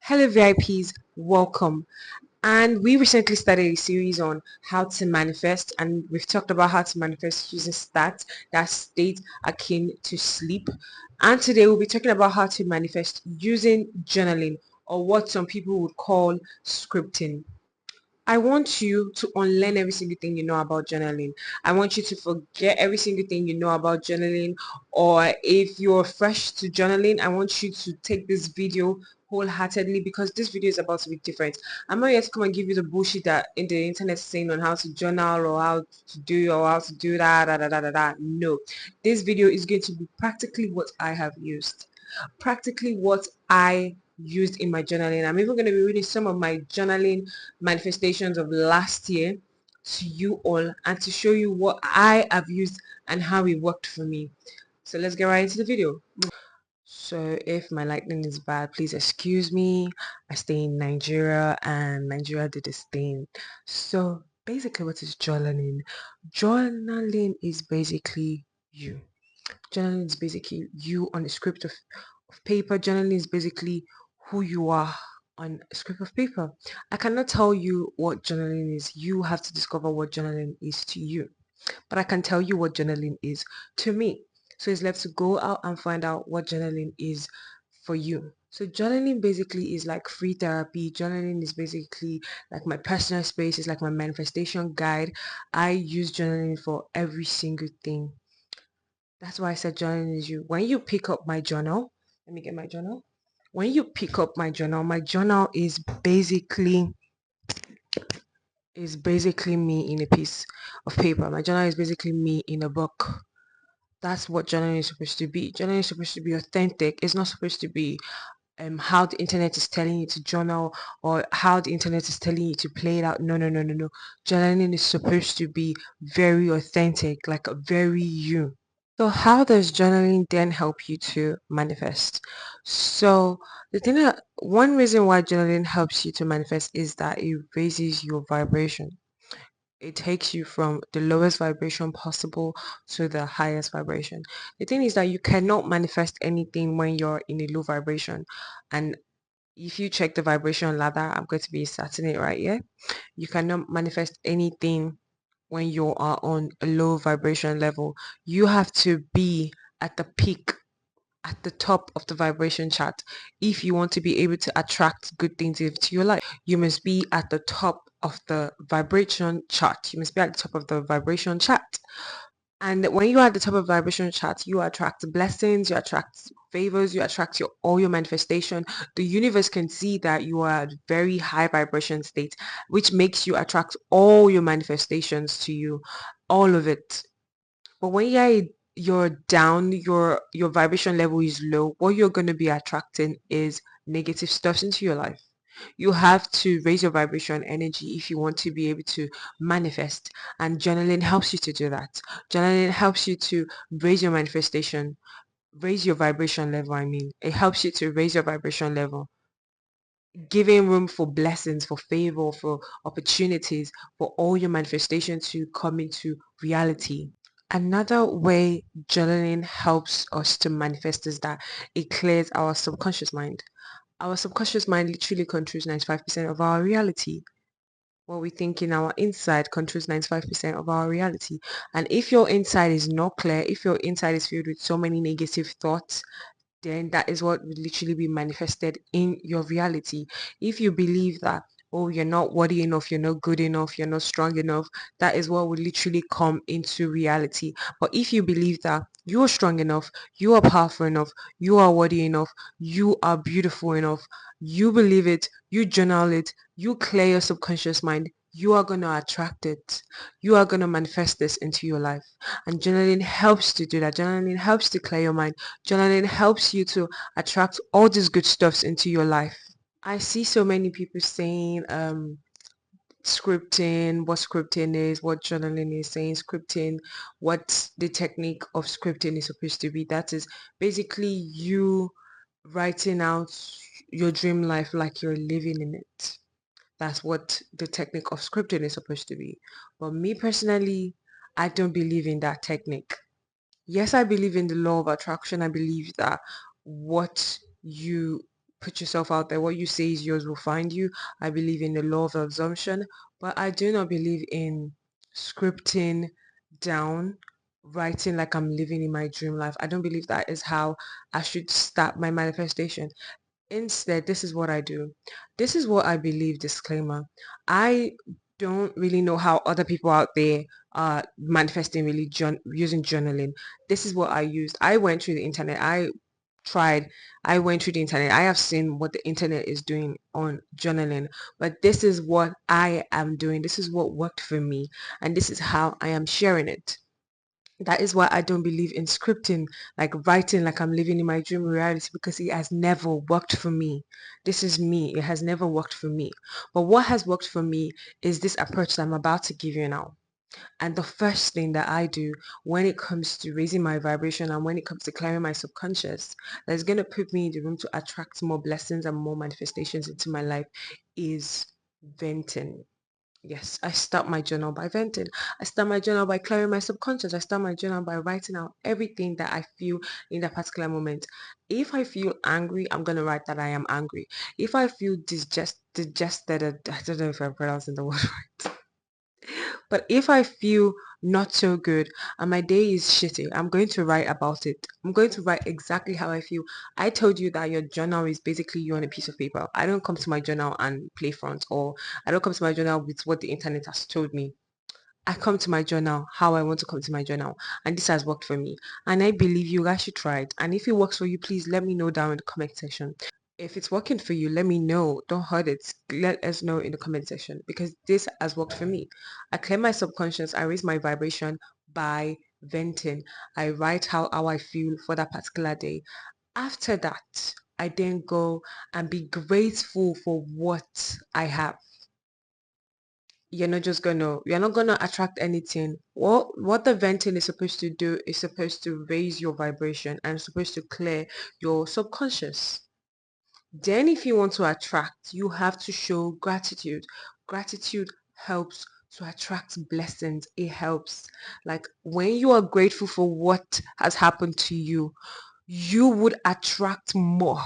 Hello VIPs, welcome. And we recently started a series on how to manifest, and we've talked about how to manifest using stats, that state akin to sleep. And today we'll be talking about how to manifest using journaling, or what some people would call scripting. I want you to unlearn every single thing you know about journaling. I want you to forget every single thing you know about journaling. Or if you're fresh to journaling, I want you to take this video wholeheartedly, because this video is about to be different. I'm not here to come and give you the bullshit that in the internet is saying on how to journal or how to do that, No, this video is going to be practically what I have used. Practically what I used in my journaling. I'm even going to be reading some of my journaling manifestations of last year to you all, and to show you what I have used and how it worked for me. So let's get right into the video. So if my lightning is bad, please excuse me. I stay in Nigeria and Nigeria did this thing. So basically, what is journaling? Journaling is basically you. Journaling is basically you on a script of paper. Journaling is basically who you are on a script of paper. I cannot tell you what journaling is. You have to discover what journaling is to you. But I can tell you what journaling is to me. So it's left to go out and find out what journaling is for you. So journaling basically is like free therapy. Journaling is basically like my personal space. It's like my manifestation guide. I use journaling for every single thing. That's why I said journaling is you. When you pick up my journal, let me get my journal. When you pick up my journal is basically me in a piece of paper. My journal is basically me in a book. That's what journaling is supposed to be. Journaling is supposed to be authentic. It's not supposed to be how the internet is telling you to journal, or how the internet is telling you to play it out. No, no, no, no, no. Journaling is supposed to be very authentic, like a very you. So how does journaling then help you to manifest? So one reason why journaling helps you to manifest is that it raises your vibration. It takes you from the lowest vibration possible to the highest vibration. The thing is that you cannot manifest anything when you're in a low vibration. And if you check the vibration ladder, I'm going to be starting it right here. You cannot manifest anything when you are on a low vibration level. You have to be at the peak, at the top of the vibration chart. If you want to be able to attract good things into your life, you must be at the top of the vibration chart. You must be at the top of the vibration chart. And when you are at the top of vibration chart, you attract blessings, you attract favors, you attract all your manifestation. The universe can see that you are at very high vibration state, which makes you attract all your manifestations to you, all of it. But when you're down, your vibration level is low, what you're going to be attracting is negative stuff into your life. You have to raise your vibration energy if you want to be able to manifest, and journaling helps you to do that. Journaling helps you to raise your manifestation, raise your vibration level. I mean, it helps you to raise your vibration level, giving room for blessings, for favor, for opportunities, for all your manifestation to come into reality. Another way journaling helps us to manifest is that it clears our subconscious mind. Our subconscious mind literally controls 95% of our reality. What we think in our inside controls 95% of our reality. And if your inside is not clear, if your inside is filled with so many negative thoughts, then that is what will literally be manifested in your reality. If you believe that, oh, you're not worthy enough, you're not good enough, you're not strong enough, that is what will literally come into reality. But if you believe that you are strong enough, you are powerful enough, you are worthy enough, you are beautiful enough, you believe it, you journal it, you clear your subconscious mind, you are going to attract it. You are going to manifest this into your life. And journaling helps to do that. Journaling helps to clear your mind. Journaling helps you to attract all these good stuffs into your life. I see so many people saying scripting, what scripting is, what journaling is, saying scripting, what the technique of scripting is supposed to be. That is basically you writing out your dream life like you're living in it. That's what the technique of scripting is supposed to be. But me personally, I don't believe in that technique. Yes, I believe in the law of attraction. I believe that what you put yourself out there. What you say is yours will find you. I believe in the law of assumption, but I do not believe in scripting down, writing like I'm living in my dream life. I don't believe that is how I should start my manifestation. Instead, this is what I do. This is what I believe, disclaimer. I don't really know how other people out there are manifesting really using journaling. This is what I used. I went through the internet. Tried, I went through the internet. I have seen what the internet is doing on journaling, but this is what I am doing. This is what worked for me, and this is how I am sharing it. That is why I don't believe in scripting, like writing like I'm living in my dream reality, because it has never worked for me. This is me. It has never worked for me. But what has worked for me is this approach that I'm about to give you now. And the first thing that I do when it comes to raising my vibration and when it comes to clearing my subconscious, that's going to put me in the room to attract more blessings and more manifestations into my life is venting. Yes, I start my journal by venting. I start my journal by clearing my subconscious. I start my journal by writing out everything that I feel in that particular moment. If I feel angry, I'm going to write that I am angry. If I feel digested, I don't know if I'm pronouncing the word right. But if I feel not so good and my day is shitty, I'm going to write about it. I'm going to write exactly how I feel. I told you that your journal is basically you on a piece of paper. I don't come to my journal and play front, or I don't come to my journal with what the internet has told me. I come to my journal how I want to come to my journal, and this has worked for me. And I believe you guys should try it. And if it works for you, please let me know down in the comment section. If it's working for you, let me know. Don't hurt it. Let us know in the comment section, because this has worked for me. I clear my subconscious. I raise my vibration by venting. I write how I feel for that particular day. After that, I then go and be grateful for what I have. You're not gonna attract anything. What the venting is supposed to do is supposed to raise your vibration and supposed to clear your subconscious. Then if you want to attract, you have to show gratitude. Gratitude helps to attract blessings. It helps. Like when you are grateful for what has happened to you would attract more.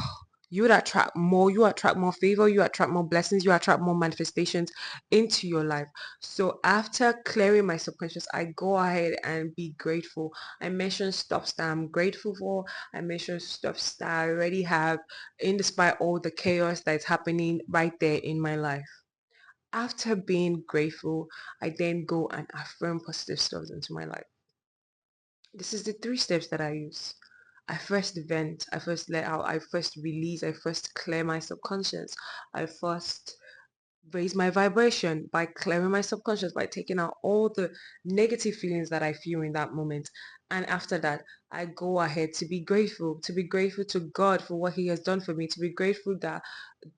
You would attract more. You attract more favor. You attract more blessings. You attract more manifestations into your life. So after clearing my subconscious, I go ahead and be grateful. I mention stuff that I'm grateful for. I mention stuff that I already have, in despite all the chaos that's happening right there in my life. After being grateful, I then go and affirm positive stuff into my life. This is the 3 steps that I use. I first vent, I first let out, I first release, I first clear my subconscious. I first raise my vibration by clearing my subconscious, by taking out all the negative feelings that I feel in that moment. And after that, I go ahead to be grateful to God for what he has done for me, to be grateful that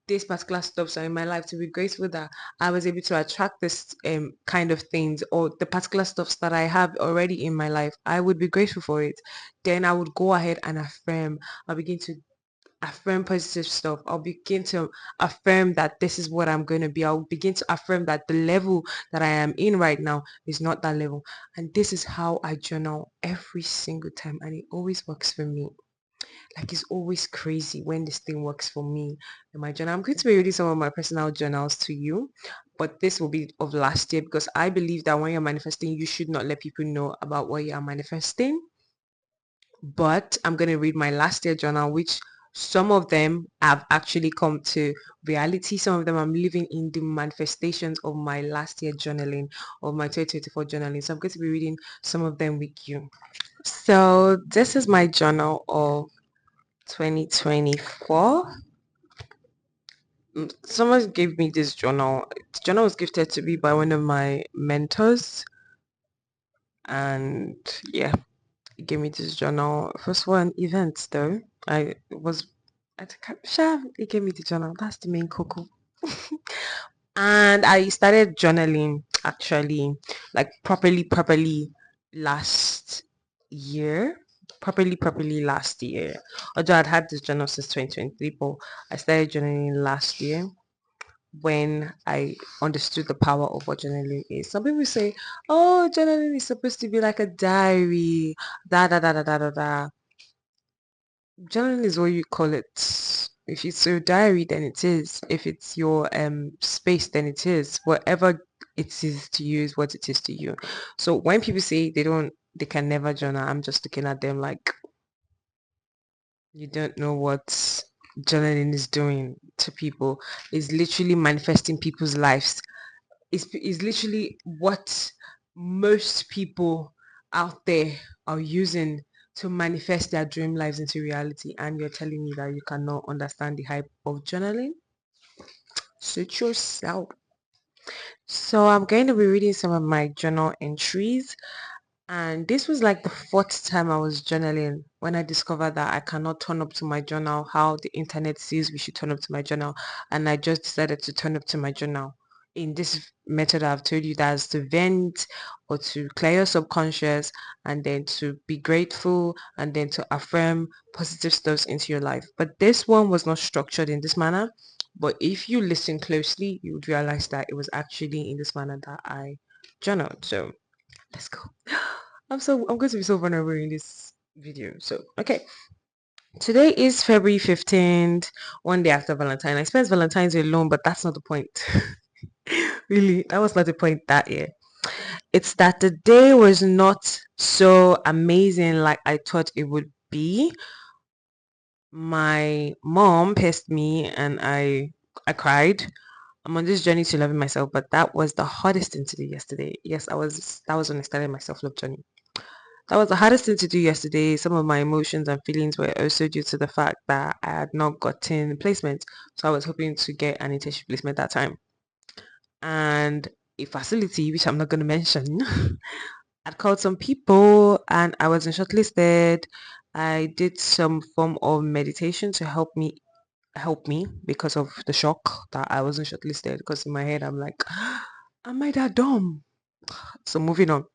these particular stops are in my life, to be grateful that I was able to attract this kind of things, or the particular stuffs that I have already in my life. I would be grateful for it. Then I would go ahead and affirm. I'll begin to affirm positive stuff. I'll begin to affirm that this is what I'm going to be. I'll begin to affirm that the level that I am in right now is not that level. And this is how I journal every single time, and it always works for me. Like it's always crazy when this thing works for me in my journal. I'm going to be reading some of my personal journals to you, but this will be of last year, because I believe that when you're manifesting, you should not let people know about what you are manifesting. But I'm going to read my last year journal, which some of them have actually come to reality. Some of them I'm living in the manifestations of my last year journaling, of my 2024 journaling. So I'm going to be reading some of them with you. So this is my journal of 2024. Someone gave me this journal. The journal was gifted to me by one of my mentors, and yeah, he gave me this journal. First one, events though. I was at sure he gave me the journal. That's the main cocoa. And I started journaling actually, like properly last year. Properly last year. Although I'd had this journal since 2023, but I started journaling last year when I understood the power of what journaling is. Some people say, oh, journaling is supposed to be like a diary, da da da da da da da. Journaling is what you call it. If it's your diary, then it is. If it's your space, then it is. Whatever it is to you is what it is to you. So when people say they can never journal, I'm just looking at them like you don't know what journaling is doing to people. It's literally manifesting people's lives. Is literally what most people out there are using to manifest their dream lives into reality, and you're telling me that you cannot understand the hype of journaling? Suit yourself. So I'm going to be reading some of my journal entries, and this was like the fourth time I was journaling when I discovered that I cannot turn up to my journal how the internet says we should turn up to my journal. And I just decided to turn up to my journal in this method I've told you, that's to vent or to clear your subconscious, and then to be grateful, and then to affirm positive stuff into your life. But this one was not structured in this manner. But if you listen closely, you would realize that it was actually in this manner that I journaled. So let's go. I'm going to be so vulnerable in this video. So okay. Today is February 15th, one day after Valentine. I spent Valentine's alone, but that's not the point. Really, that was not the point that year. It's that the day was not so amazing like I thought it would be. My mom pissed me and I cried. I'm on this journey to loving myself, but that was the hardest thing to do yesterday. Yes, that was when I started my self-love journey. That was the hardest thing to do yesterday. Some of my emotions and feelings were also due to the fact that I had not gotten placement. So I was hoping to get an internship placement that time. And a facility, which I'm not going to mention, I'd called some people and I wasn't shortlisted. I did some form of meditation to help me because of the shock that I wasn't shortlisted. Because in my head I'm like, am I that dumb? So moving on.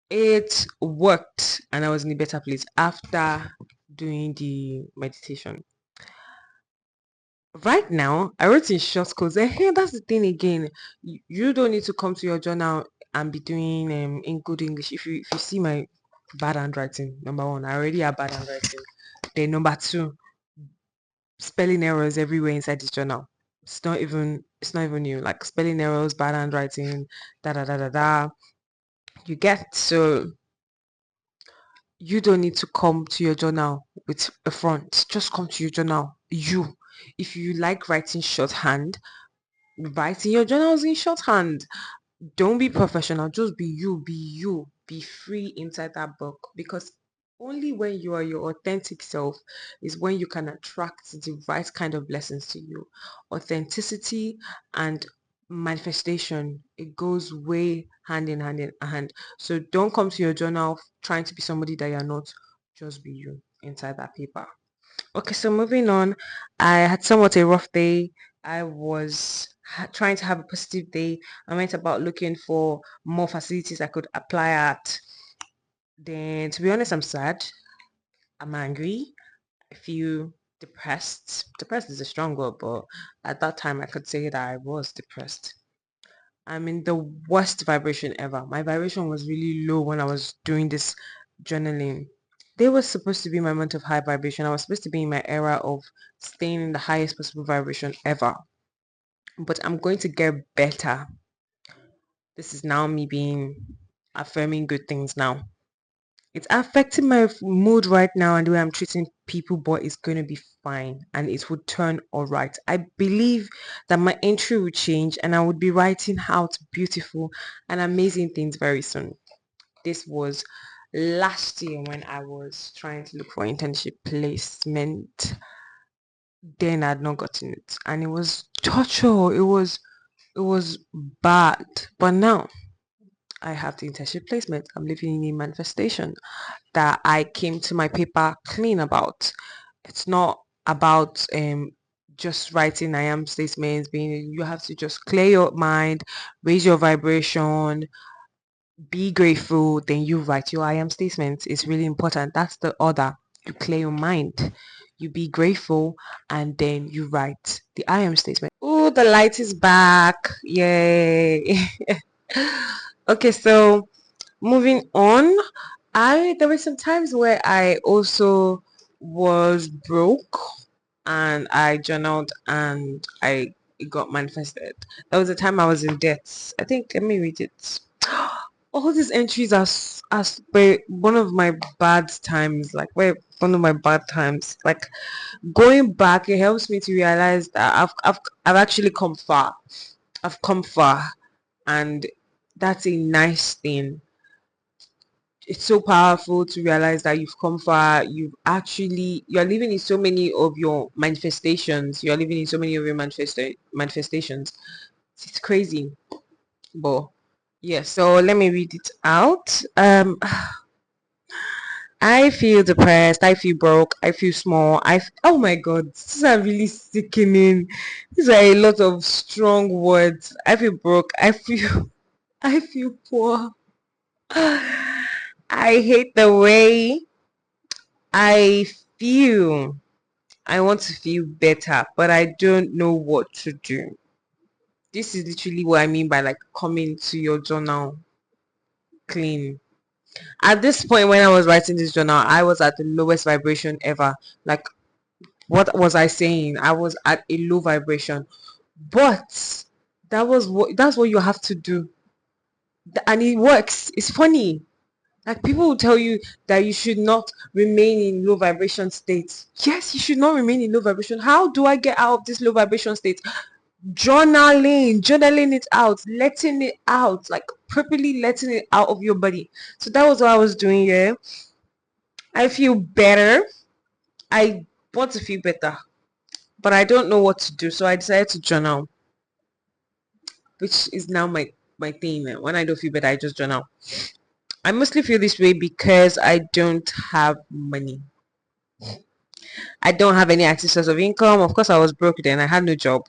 It worked and I was in a better place after doing the meditation. Right now, I wrote in short codes. Hey, that's the thing again. You don't need to come to your journal and be doing in good English. If you see my bad handwriting, number one, I already have bad handwriting. Then number two, spelling errors everywhere inside this journal. It's not even new. Like spelling errors, bad handwriting, da da da da da. You get. So you don't need to come to your journal with a front. Just come to your journal. If you like writing shorthand, write in your journals in shorthand. Don't be professional. Just be you. Be you. Be free inside that book, because only when you are your authentic self is when you can attract the right kind of blessings to you. Authenticity and manifestation, it goes way hand in hand. So don't come to your journal trying to be somebody that you're not. Just be you inside that paper. Okay, so moving on, I had somewhat a rough day. I was trying to have a positive day. I went about looking for more facilities I could apply at. Then, to be honest, I'm sad. I'm angry. I feel depressed. Depressed is a strong word, but at that time, I could say that I was depressed. I'm in the worst vibration ever. My vibration was really low when I was doing this journaling. They were supposed to be my month of high vibration. I was supposed to be in my era of staying in the highest possible vibration ever. But I'm going to get better. This is now me being affirming good things now. It's affecting my mood right now and the way I'm treating people, but it's going to be fine and it would turn all right. I believe that my entry would change and I would be writing out beautiful and amazing things very soon. This was last year when I was trying to look for internship placement. Then I'd not gotten it and it was torture. It was bad. But now I have the internship placement. I'm living in a manifestation that I came to my paper clean about. It's not about just writing I am statements. Being you have to just clear your mind, raise your vibration, be grateful. Then you write your I am statements. It's really important. That's the order. You clear your mind, you be grateful, and then you write the I am statement. Oh, the light is back! Yay! Okay, so moving on, I there were some times where I also was broke. and I journaled and I it got manifested. There was a time I was in debt. I think let me read it. All these entries are one of my bad times. Like where one of my bad times. Like going back, it helps me to realize that I've actually come far. I've come far, and that's a nice thing. It's so powerful to realize that you've come far. You're living in so many of your manifestations. You're living in so many of your manifestations. It's crazy, but yeah. So let me read it out. I feel depressed. I feel broke. I feel small. Oh my god, these are really sickening. These are a lot of strong words. I feel broke. I feel I feel poor. I hate the way I feel. I want to feel better, but I don't know what to do. This is literally what I mean by like coming to your journal clean. At this point, when I was writing this journal, I was at the lowest vibration ever. Like, what was I saying? I was at a low vibration, but that's what you have to do, and it works. It's funny. Like people will tell you that you should not remain in low vibration states. Yes, you should not remain in low vibration. How do I get out of this low vibration state? Journaling it out, letting it out, like properly letting it out of your body. So that was what I was doing here. I feel better. I want to feel better, but I don't know what to do. So I decided to journal, which is now my thing. When I don't feel better, I just journal. I mostly feel this way because I don't have money. I don't have any active source of income. Of course, I was broke then. I had no job.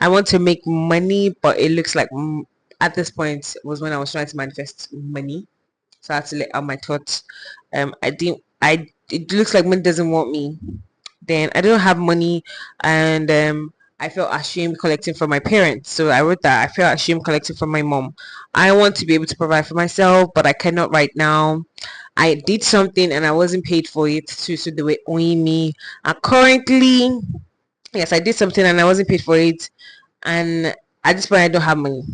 I want to make money, but it looks like at this point was when I was trying to manifest money. So I had to let out my thoughts. I didn't. I It looks like money doesn't want me. Then I don't have money, and I felt ashamed collecting from my parents. So I wrote that I felt ashamed collecting from my mom. I want to be able to provide for myself, but I cannot right now. I did something and I wasn't paid for it too, so they were owing me. And currently, yes, I did something and I wasn't paid for it. And at this point, I don't have money.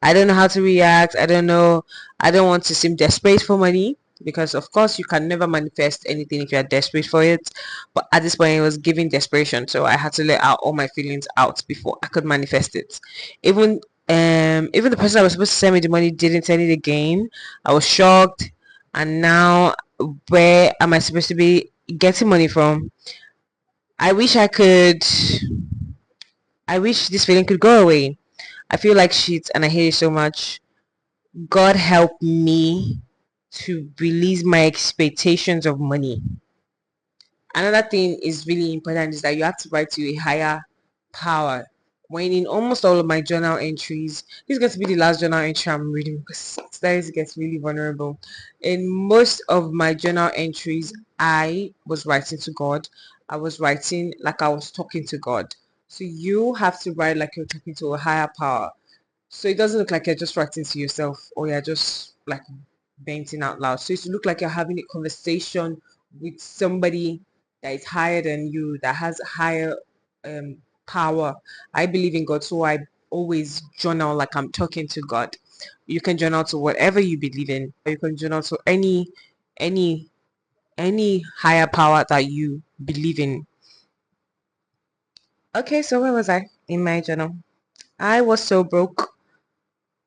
I don't know how to react. I don't know. I don't want to seem desperate for money because, of course, you can never manifest anything if you are desperate for it. But at this point, it was giving desperation, so I had to let out all my feelings out before I could manifest it. Even even the person that was supposed to send me the money didn't send it again. I was shocked, and now where am I supposed to be getting money from? I wish I could. I wish this feeling could go away. I feel like shit, and I hate it so much. God help me to release my expectations of money. Another thing is really important is that you have to write to a higher power. When in almost all of my journal entries, this is going to be the last journal entry I'm reading because that gets really vulnerable. In most of my journal entries, I was writing to God. I was writing like I was talking to God. So you have to write like you're talking to a higher power. So it doesn't look like you're just writing to yourself or you're just like venting out loud. So it look like you're having a conversation with somebody that is higher than you, that has higher um, power. I believe in God, so I always journal like I'm talking to God. You can journal to whatever you believe in. You can journal to any any higher power that you believe in. Okay, so where was I in my journal? I was so broke.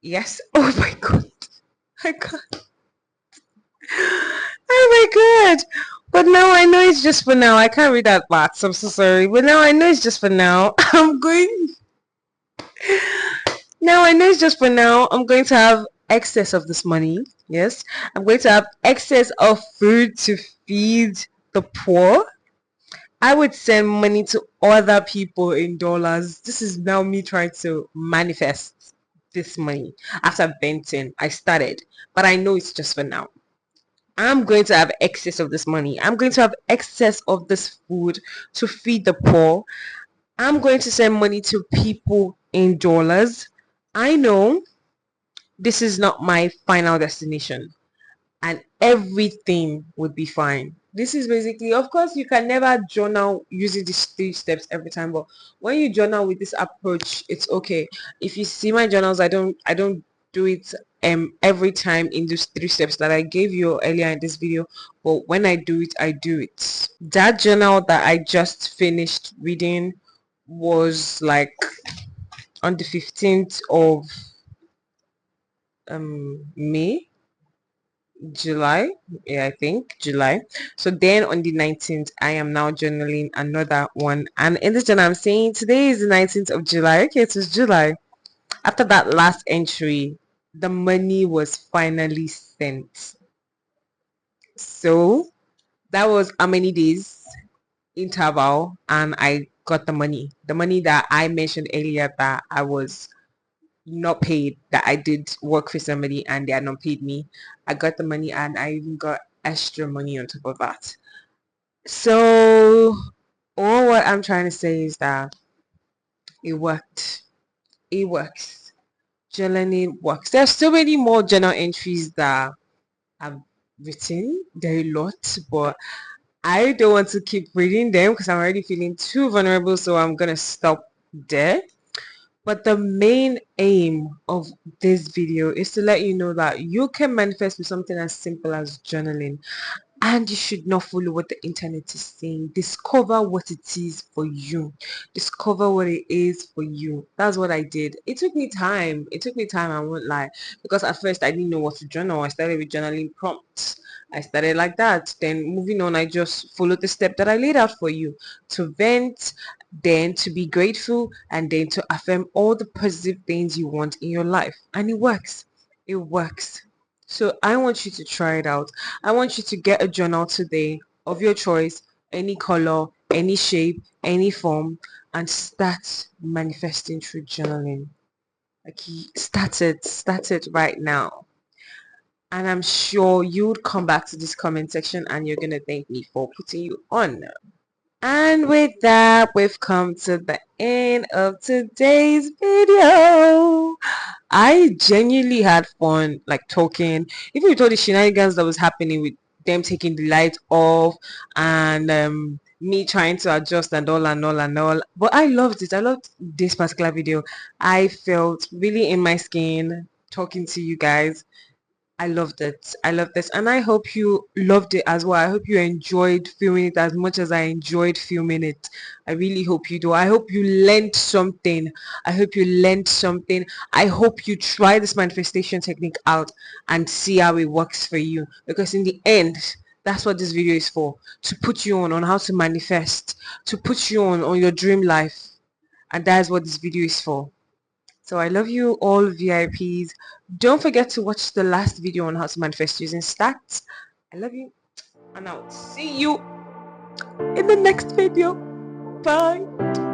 Yes. Oh my god. I can't. Oh my god. But now I know it's just for now. I can't read that part. So I'm so sorry. But now I know it's just for now. I'm going now I know it's just for now. I'm going to have excess of this money. Yes. I'm going to have excess of food to feed the poor. I would send money to other people in dollars. This is now me trying to manifest this money. After venting, I started, but I know it's just for now. I'm going to have excess of this money. I'm going to have excess of this food to feed the poor. I'm going to send money to people in dollars. I know this is not my final destination and everything would be fine. This is basically, of course, you can never journal using these 3 steps every time, but when you journal with this approach, it's okay. If you see my journals, I don't do it every time in those 3 steps that I gave you earlier in this video, but when I do it, I do it. That journal that I just finished reading was like on the 15th of May, July. Yeah, I think July. So then on the 19th, I am now journaling another one. And in this journal, I'm saying today is the 19th of July. Okay, it was July. After that last entry, the money was finally sent. So that was how many days interval, and I got the money. The money that I mentioned earlier that I was not paid, that I did work for somebody and they had not paid me. I got the money and I even got extra money on top of that. So all what I'm trying to say is that it worked. It works. Journaling works. There's so many more journal entries that I've written. There are a lot, but I don't want to keep reading them because I'm already feeling too vulnerable. So I'm gonna stop there. But the main aim of this video is to let you know that you can manifest with something as simple as journaling, and you should not follow what the internet is saying. Discover what it is for you. Discover what it is for you. That's what I did. It took me time. It took me time, I won't lie, because at first I didn't know what to journal. I started with journaling prompts. I started like that. Then moving on, I just followed the step that I laid out for you: to vent, then to be grateful, and then to affirm all the positive things you want in your life. And it works. It works. So I want you to try it out. I want you to get a journal today of your choice, any color, any shape, any form, and start manifesting through journaling. Like, start it right now. And I'm sure you would come back to this comment section and you're gonna thank me for putting you on. And with that, we've come to the end of today's video. I genuinely had fun, like, talking, even with all the shenanigans that was happening with them taking the lights off, and me trying to adjust and all and all and all. But I loved it. I loved this particular video. I felt really in my skin talking to you guys. I loved it. I loved this, and I hope you loved it as well. I hope you enjoyed filming it as much as I enjoyed filming it. I really hope you do. I hope you learned something. I hope you learned something. I hope you try this manifestation technique out and see how it works for you. Because in the end, that's what this video is for. To put you on how to manifest. To put you on your dream life. And that's what this video is for. So I love you all, VIPs. Don't forget to watch the last video on how to manifest using stats. I love you, and I'll see you in the next video. Bye.